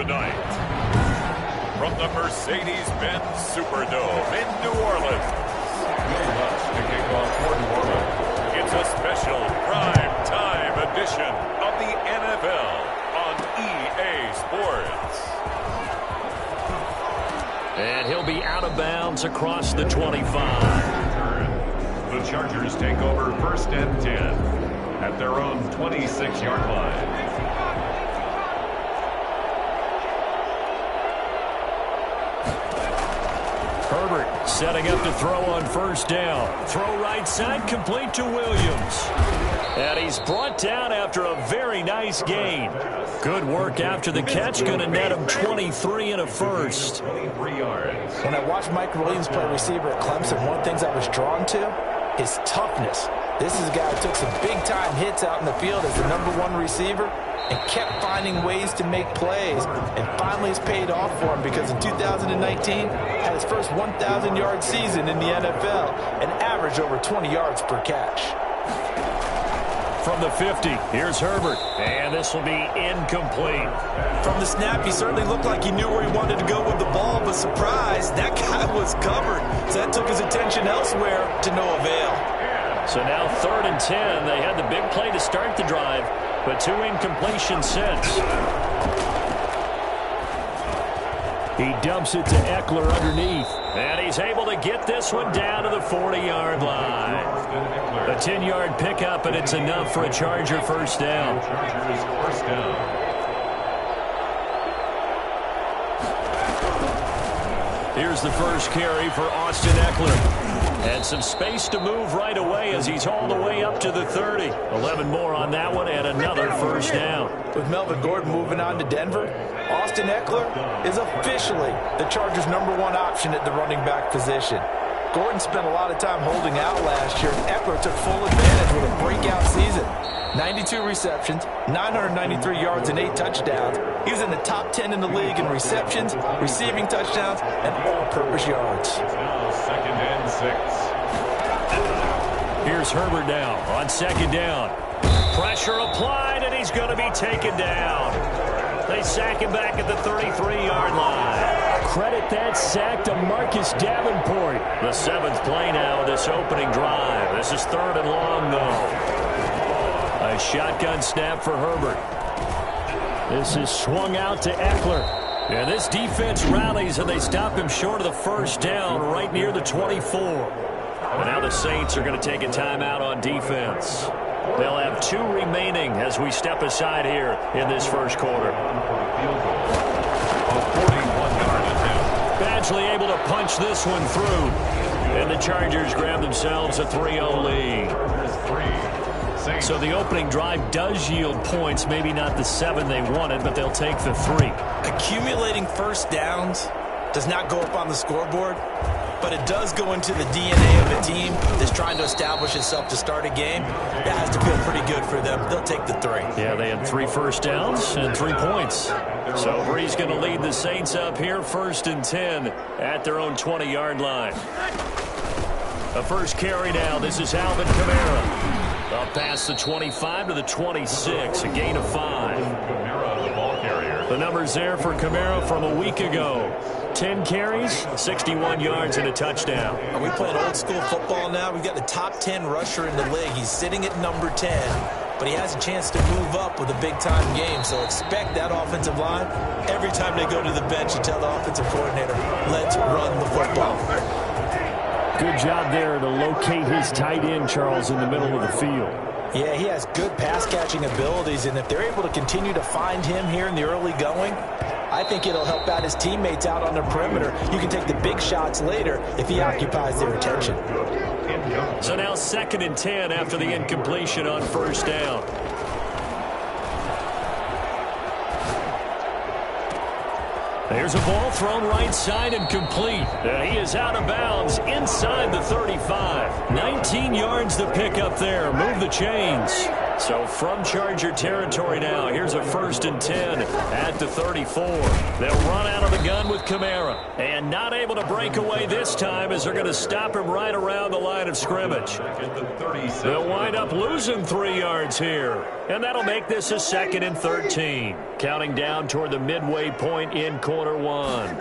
tonight. From the Mercedes-Benz Superdome in New Orleans. To kick off for New Orleans. It's a special prime time edition of the NFL on EA Sports. And he'll be out of bounds across the 25. The Chargers take over 1st and 10 at their own 26-yard line. Herbert setting up to throw on 1st down. Throw right side, complete to Williams. And he's brought down after a very nice gain. Good work after the catch. Going to net him 23 and a first. When I watched Mike Williams play receiver at Clemson, one of the things I was drawn to, his toughness. This is a guy who took some big-time hits out in the field as the #1 receiver and kept finding ways to make plays. And finally it's paid off for him because in 2019, had his first 1,000-yard season in the NFL and averaged over 20 yards per catch. From the 50, here's Herbert, and this will be incomplete. From the snap, he certainly looked like he knew where he wanted to go with the ball, but surprise, that guy was covered. So that took his attention elsewhere to no avail. So now 3rd and 10. They had the big play to start the drive, but 2 incompletions since. He dumps it to Eckler underneath. And he's able to get this one down to the 40-yard line. A 10-yard pickup, and it's enough for a Charger 1st down. Here's the first carry for Austin Eckler. And some space to move right away as he's all the way up to the 30. 11 more on that one and another 1st down. With Melvin Gordon moving on to Denver, Austin Eckler is officially the Chargers' #1 option at the running back position. Gordon spent a lot of time holding out last year. Eckler took full advantage with a breakout season. 92 receptions, 993 yards, and 8 touchdowns. He was in the top 10 in the league in receptions, receiving touchdowns, and all-purpose yards. 2nd and 6. Here's Herbert now on 2nd down. Pressure applied, and he's going to be taken down. They sack him back at the 33-yard line. Credit that sack to Marcus Davenport. The 7th play now of this opening drive. This is 3rd and long, though. A shotgun snap for Herbert. This is swung out to Eckler. And this defense rallies, and they stop him short of the 1st down right near the 24. And now the Saints are going to take a timeout on defense. They'll have 2 remaining as we step aside here in this 1st quarter. Badgley able to punch this one through. And the Chargers grab themselves a 3-0 lead. So the opening drive does yield points, maybe not the 7 they wanted, but they'll take the 3. Accumulating 1st downs does not go up on the scoreboard, but it does go into the DNA of a team that's trying to establish itself to start a game. That has to feel pretty good for them. They'll take the 3. Yeah, they had 3 1st downs and 3 points. So Brees going to lead the Saints up here, 1st and 10 at their own 20-yard line. The first carry now. This is Alvin Kamara. Up past the 25 to the 26, a gain of 5. Kamara, the ball carrier. The numbers there for Kamara from a week ago. 10 carries, 61 yards, and a touchdown. Are we playing old school football now? We've got the top 10 rusher in the league. He's sitting at number 10, but he has a chance to move up with a big-time game. So expect that offensive line. Every time they go to the bench, you tell the offensive coordinator, let's run the football. Good job there to locate his tight end, Charles, in the middle of the field. Yeah, he has good pass-catching abilities, and if they're able to continue to find him here in the early going, I think it'll help out his teammates out on the perimeter. You can take the big shots later if he occupies their attention. So now 2nd and 10 after the incompletion on 1st down. There's a ball thrown right side and complete. He is out of bounds inside the 35. 19 yards to pick up there. Move the chains. So from Charger territory now, here's a 1st and 10 at the 34. They'll run out of the gun shotgun with Kamara. And not able to break away this time as they're going to stop him right around the line of scrimmage. They'll wind up losing 3 yards here. And that'll make this a 2nd and 13. Counting down toward the midway point in quarter 1.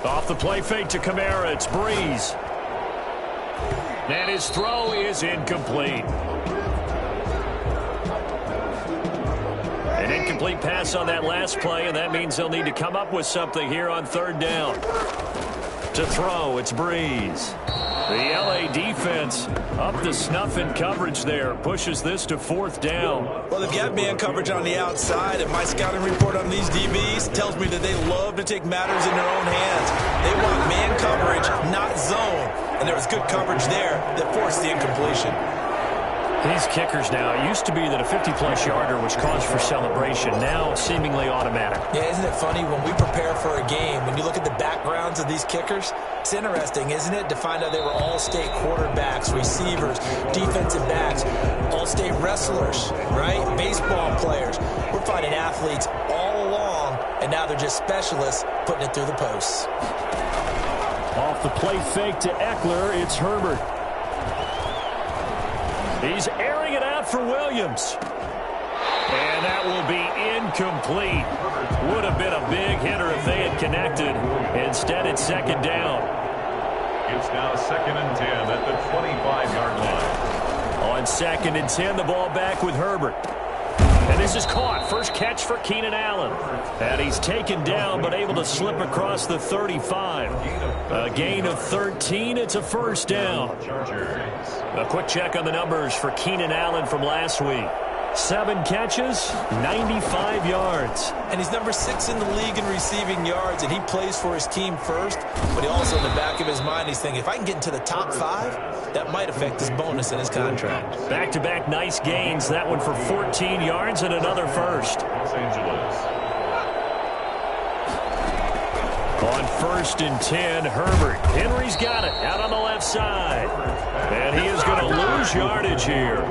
Off the play fake to Kamara, it's Breeze. And his throw is incomplete. An incomplete pass on that last play, and that means they'll need to come up with something here on 3rd down. To throw, it's Breeze. The L.A. defense up to snuff in coverage there. Pushes this to 4th down. Well, they've got man coverage on the outside, and my scouting report on these DBs tells me that they love to take matters in their own hands. They want man coverage, not zone. And there was good coverage there that forced the incompletion. These kickers now, it used to be that a 50-plus yarder was cause for celebration. Now seemingly automatic. Yeah, isn't it funny when we prepare for a game, when you look at the backgrounds of these kickers, it's interesting, isn't it, to find out they were all-state quarterbacks, receivers, defensive backs, all-state wrestlers, right? Baseball players. We're finding athletes all along, and now they're just specialists putting it through the posts. Off the play fake to Eckler, it's Herbert. He's airing it out for Williams. And that will be incomplete. Would have been a big hitter if they had connected. Instead, it's 2nd down. It's now 2nd and 10 at the 25-yard line. On 2nd and 10, the ball back with Herbert. And this is caught. First catch for Keenan Allen. And he's taken down but able to slip across the 35. A gain of 13. It's a 1st down. A quick check on the numbers for Keenan Allen from last week. 7 catches, 95 yards. And he's number 6 in the league in receiving yards, and he plays for his team first. But he also, in the back of his mind, he's thinking, if I can get into the top 5, that might affect his bonus in his contract. Back-to-back nice gains. That one for 14 yards and another first. Los Angeles. On 1st and 10, Herbert. Henry's got it out on the left side. And he is going to lose yardage here.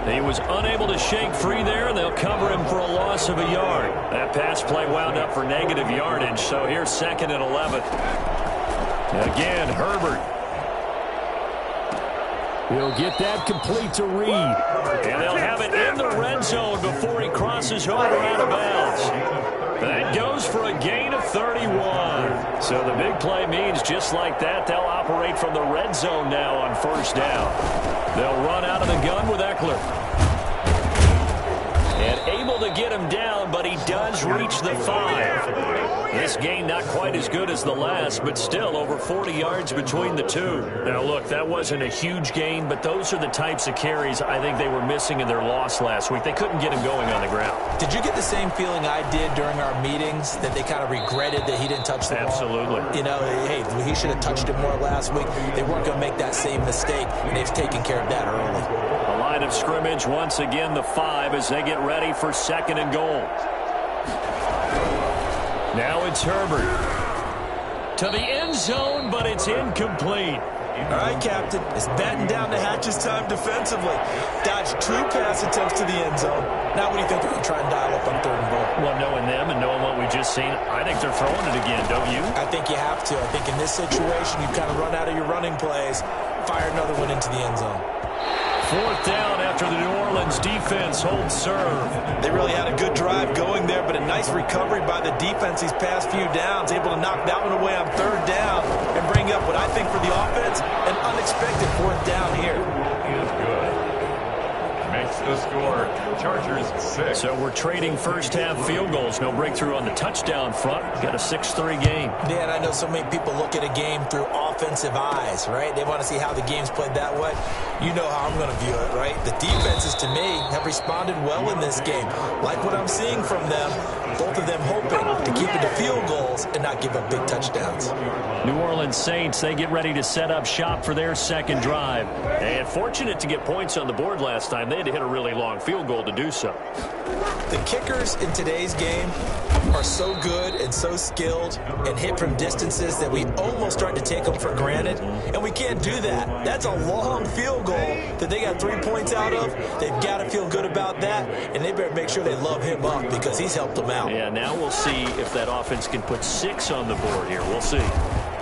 He was unable to shake free there, and they'll cover him for a loss of a yard. That pass play wound up for negative yardage, so here's 2nd and 11. Again, Herbert. He'll get that complete to Reed. And they'll have it in the red zone before he crosses over out of bounds. That goes for a gain of 31. So the big play means just like that, they'll operate from the red zone now on 1st down. They'll run out of the gun with Eckler. And able to get him down, but he does reach the 5. This gain not quite as good as the last, but still over 40 yards between the two. Now, look, that wasn't a huge gain, but those are the types of carries I think they were missing in their loss last week. They couldn't get him going on the ground. Did you get the same feeling I did during our meetings, that they kind of regretted that he didn't touch the ball? Absolutely. You know, hey, he should have touched it more last week. They weren't going to make that same mistake, and they've taken care of that early. The line of scrimmage, once again, the 5 as they get ready for 2nd and goal. Now it's Herbert. To the end zone, but it's incomplete. All right, Captain. It's batten down the hatches time defensively. Dodged 2 pass attempts to the end zone. Now what do you think they're going to try and dial up on 3rd and goal? Well, knowing them and knowing what we just seen, I think they're throwing it again, don't you? I think you have to. I think in this situation, you kind of run out of your running plays, fire another one into the end zone. 4th down after the New Orleans defense holds serve. They really had a good drive going there, but a nice recovery by the defense these past few downs, able to knock that one away on 3rd down and bring up what I think for the offense, an unexpected 4th down here. He is good. Makes the score. Chargers 6. So we're trading first-half field goals. No breakthrough on the touchdown front. Got a 6-3 game. Dan, I know so many people look at a game through offensive eyes, right? They want to see how the game's played that way. You know how I'm going to view it, right? The defenses, to me, have responded well in this game. Like what I'm seeing from them, both of them hoping to keep it to field goals and not give up big touchdowns. New Orleans Saints, they get ready to set up shop for their 2nd drive. And fortunate to get points on the board last time. They had to hit a really long field goal to do so. The kickers in today's game are so good and so skilled and hit from distances that we almost start to take them for granted, and we can't do that. That's a long field goal that they got 3 points out of. They've got to feel good about that, and they better make sure they love him up because he's helped them out. now. Yeah, now we'll see if that offense can put 6 on the board here. We'll see.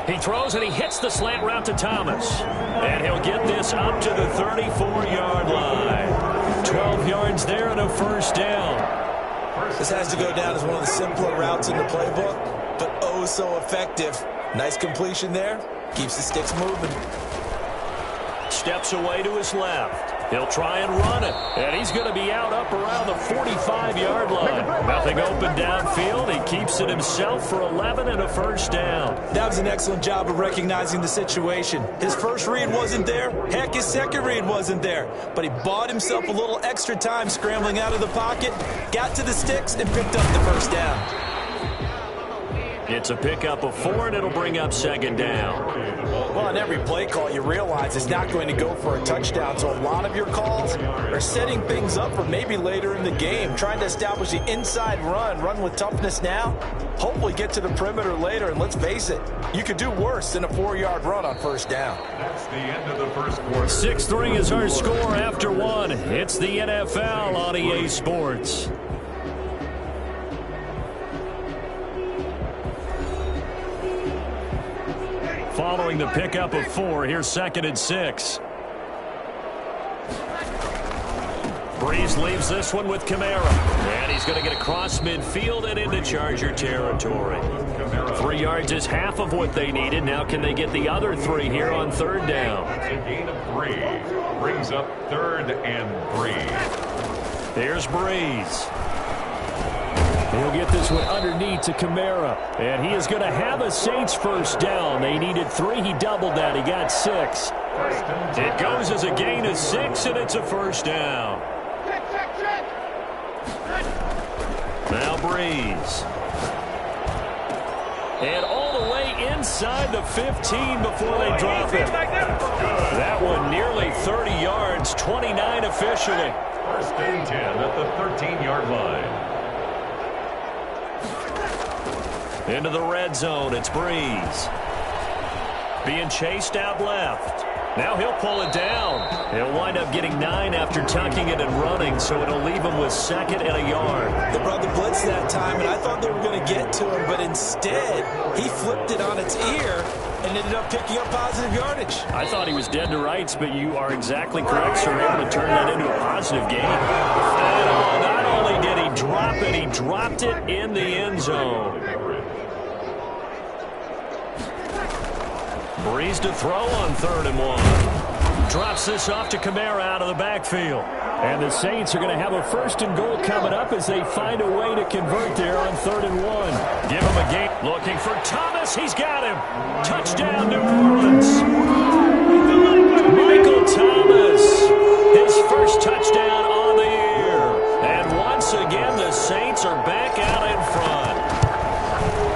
He throws and he hits the slant route to Thomas. And he'll get this up to the 34-yard line. 12 yards there and a first down. This has to go down as one of the simpler routes in the playbook, but oh so effective. Nice completion there. Keeps the sticks moving. Steps away to his left. He'll try and run it. And he's going to be out up around the 45-yard line. Nothing open downfield. He keeps it himself for 11 and a first down. That was an excellent job of recognizing the situation. His first read wasn't there. Heck, his second read wasn't there. But he bought himself a little extra time scrambling out of the pocket, got to the sticks, and picked up the first down. It's a pickup of 4, and it'll bring up second down. Well, on every play call, you realize it's not going to go for a touchdown, so a lot of your calls are setting things up for maybe later in the game, trying to establish the inside run with toughness now, hopefully get to the perimeter later, and let's face it, you could do worse than a 4-yard run on first down. That's the end of the first quarter. 6-3 is our score after 1. It's the NFL on EA Sports. Following the pickup of 4, here's 2nd and 6. Breeze leaves this one with Kamara. And he's going to get across midfield and into Charger territory. 3 yards is half of what they needed. Now can they get the other 3 here on 3rd down? It's a gain of 3. Brings up 3rd and 3. Here's Breeze. He'll get this one underneath to Kamara. And he is going to have a Saints first down. They needed 3. He doubled that. He got 6. It goes as a gain of 6, and it's a first down. Now Breeze. And all the way inside the 15 before they drop it. That one nearly 30 yards, 29 officially. 1st and 10 at the 13-yard line. Into the red zone, it's Breeze. Being chased out left. Now he'll pull it down. He'll wind up getting 9 after tucking it and running, so it'll leave him with 2nd and a yard. They brought the blitz that time, and I thought they were going to get to him, but instead, he flipped it on its ear and ended up picking up positive yardage. I thought he was dead to rights, but you are exactly correct, sir. Able to turn that into a positive gain. And not only did he drop it, he dropped it in the end zone. Breeze to throw on 3rd and 1. Drops this off to Kamara out of the backfield. And the Saints are going to have a 1st and goal coming up as they find a way to convert there on 3rd and 1. Give him a game. Looking for Thomas. He's got him. Touchdown, New Orleans. Michael Thomas. His first touchdown on the year. And once again, the Saints are back out in front.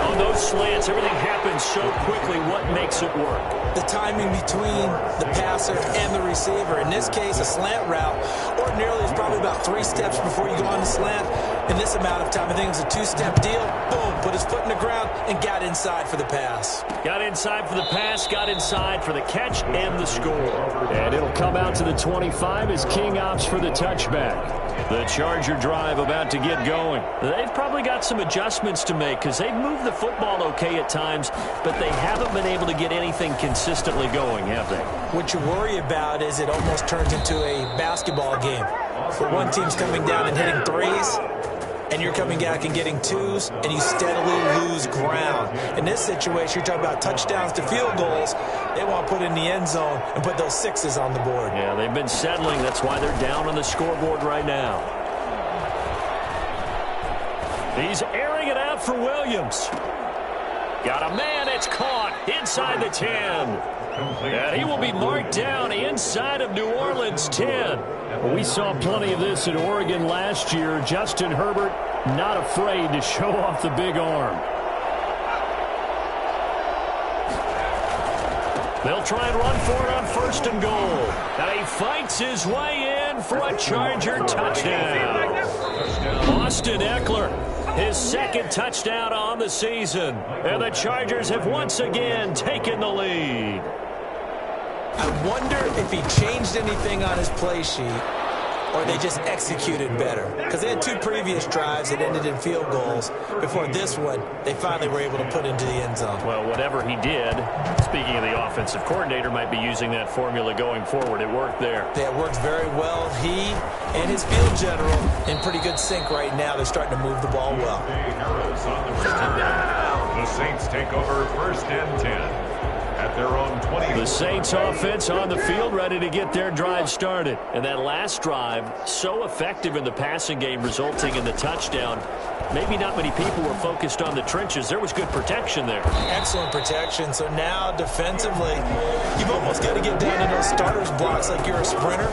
On those slants, everything happens so quickly. What makes it work? The timing between the passer and the receiver. In this case, a slant route ordinarily is probably about 3 steps before you go on the slant. In this amount of time, I think it was a 2-step deal. Boom, put his foot in the ground and got inside for the pass. Got inside for the pass, got inside for the catch and the score. And it'll come out to the 25 as King opts for the touchback. The Charger drive about to get going. They've probably got some adjustments to make because they've moved the football okay at times, but they haven't been able to get anything consistently going, have they? What you worry about is it almost turns into a basketball game where one team's coming down and hitting 3s, and you're coming back and getting 2s, and you steadily lose ground. In this situation, you're talking about touchdowns to field goals. They want to put in the end zone and put those 6s on the board. Yeah, they've been settling. That's why they're down on the scoreboard right now. He's airing it out for Williams. Got a man. It's caught inside the 10. And he will be marked down inside of New Orleans 10. We saw plenty of this at Oregon last year. Justin Herbert not afraid to show off the big arm. They'll try and run for it on 1st and goal. And he fights his way in for a Charger touchdown. Austin Eckler, his 2nd touchdown on the season. And the Chargers have once again taken the lead. I wonder if he changed anything on his play sheet or they just executed better? Because they had 2 previous drives that ended in field goals. Before this one, they finally were able to put into the end zone. Well, whatever he did, speaking of the offensive coordinator, might be using that formula going forward. It worked there. Yeah, it worked very well. He and his field general in pretty good sync right now. They're starting to move the ball well. The Saints take over 1st and 10 at their own 20. The Saints offense on the field, ready to get their drive started. And that last drive, so effective in the passing game, resulting in the touchdown. Maybe not many people were focused on the trenches. There was good protection there. Excellent protection. So now defensively, you've almost got to get down in those starters blocks like you're a sprinter.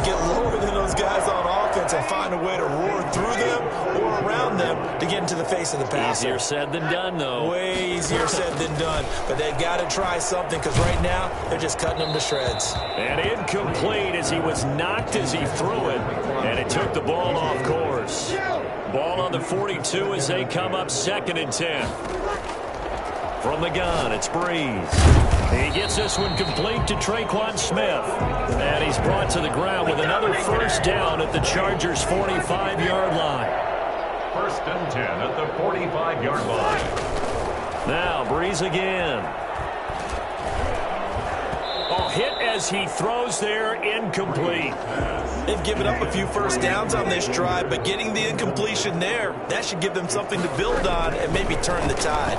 Get lower than those guys on offense and find a way to roar through them or around them to get into the face of the passer. Easier said than done, though. Way easier said than done. But they've got to try something because right now they're just cutting them to shreds. And incomplete as he was knocked as he threw it. And it took the ball off course. Ball on the 42 as they come up 2nd and 10. From the gun, it's Breeze. He gets this one complete to Traquan Smith. And he's brought to the ground with another 1st down at the Chargers' 45-yard line. 1st and 10 at the 45-yard line. Now Breeze again. Oh, hit as he throws there, incomplete. They've given up a few 1st downs on this drive, but getting the incompletion there, that should give them something to build on and maybe turn the tide.